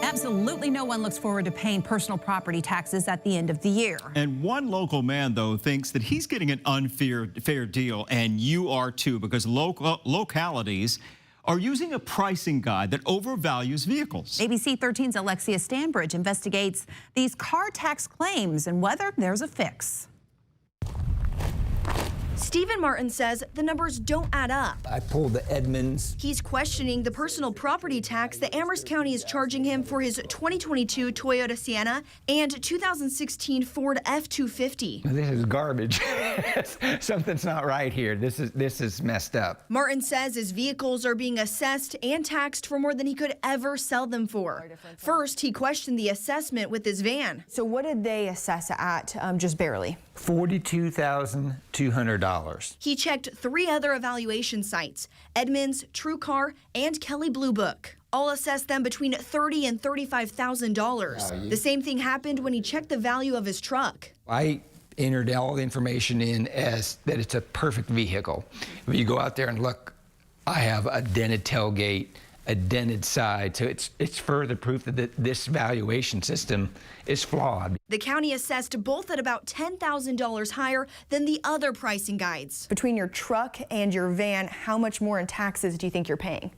Absolutely no one looks forward to paying personal property taxes at the end of the year. And one local man, though, thinks that he's getting an unfair deal, and you are too, because localities are using a pricing guide that overvalues vehicles. ABC 13's Alexia Stanbridge investigates these car tax claims and whether there's a fix. Stephen Martin says the numbers don't add up. I pulled the Edmonds. He's questioning the personal property tax that Amherst County is charging him for his 2022 Toyota Sienna and 2016 Ford F-250. This is garbage. Something's not right here. This is messed up. Martin says his vehicles are being assessed and taxed for more than he could ever sell them for. First, he questioned the assessment with his van. So what did they assess at, just barely? $42,200. He checked 3 other evaluation sites, Edmonds, TrueCar, and Kelley Blue Book. All assessed them between $30,000 and $35,000. The same thing happened when he checked the value of his truck. I entered all the information in as that it's a perfect vehicle. If you go out there and look, I have a dented tailgate, a dented side, so it's further proof that this valuation system is flawed. The county assessed both at about $10,000 higher than the other pricing guides. Between your truck and your van, how much more in taxes do you think you're paying?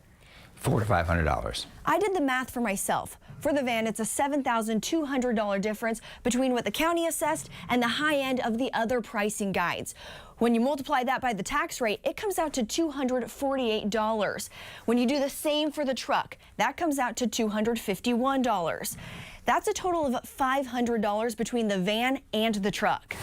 $400 to $500. I did the math for myself. For the van, it's a $7,200 difference between what the county assessed and the high end of the other pricing guides. When you multiply that by the tax rate, it comes out to $248. When you do the same for the truck, that comes out to $251. That's a total of $500 between the van and the truck.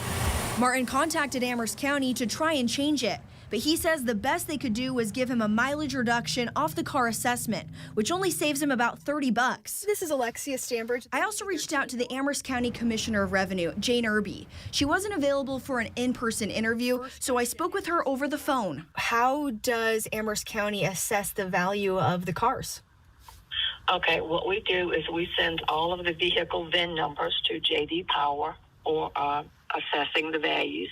Martin contacted Amherst County to try and change it, but he says the best they could do was give him a mileage reduction off the car assessment, which only saves him about $30. This is Alexia Stanbridge. I also reached out to the Amherst County Commissioner of Revenue, Jane Irby. She wasn't available for an in-person interview, so I spoke with her over the phone. How does Amherst County assess the value of the cars? Okay, what we do is we send all of the vehicle VIN numbers to J.D. Power or assessing the values,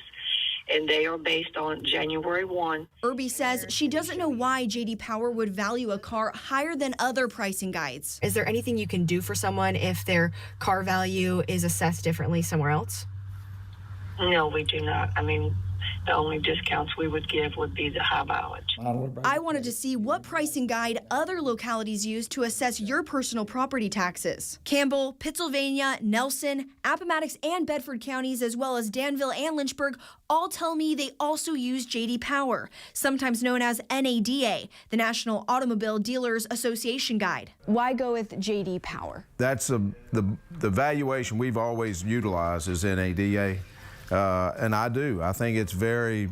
and they are based on January 1. Irby says she doesn't know why J.D. Power would value a car higher than other pricing guides. Is there anything you can do for someone if their car value is assessed differently somewhere else? No, we do not. I mean, the only discounts we would give would be the high mileage. I wanted to see what pricing guide other localities use to assess your personal property taxes. Campbell, Pittsylvania, Nelson, Appomattox, and Bedford counties, as well as Danville and Lynchburg, all tell me they also use J.D. Power, sometimes known as NADA, the National Automobile Dealers Association Guide. Why go with J.D. Power? That's the valuation we've always utilized is NADA. And I do. I think it's very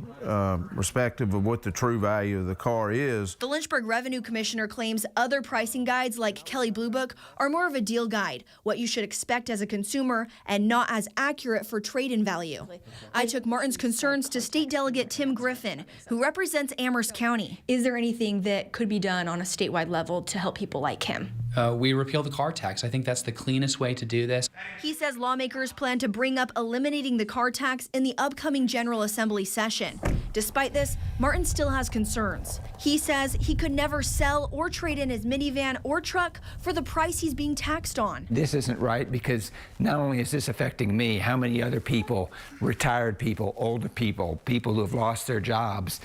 respective of what the true value of the car is. The Lynchburg Revenue Commissioner claims other pricing guides like Kelley Blue Book are more of a deal guide, what you should expect as a consumer, and not as accurate for trade-in value. I took Martin's concerns to State Delegate Tim Griffin, who represents Amherst County. Is there anything that could be done on a statewide level to help people like him? We repeal the car tax. I think that's the cleanest way to do this. He says lawmakers plan to bring up eliminating the car tax in the upcoming General Assembly session. Despite this, Martin still has concerns. He says he could never sell or trade in his minivan or truck for the price he's being taxed on. This isn't right because not only is this affecting me, how many other people, retired people, older people, people who have lost their jobs,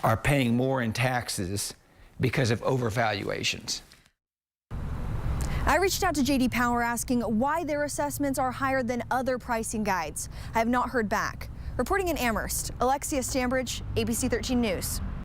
are paying more in taxes because of overvaluations. I reached out to J.D. Power asking why their assessments are higher than other pricing guides. I have not heard back. Reporting in Amherst, Alexia Stanbridge, ABC 13 News.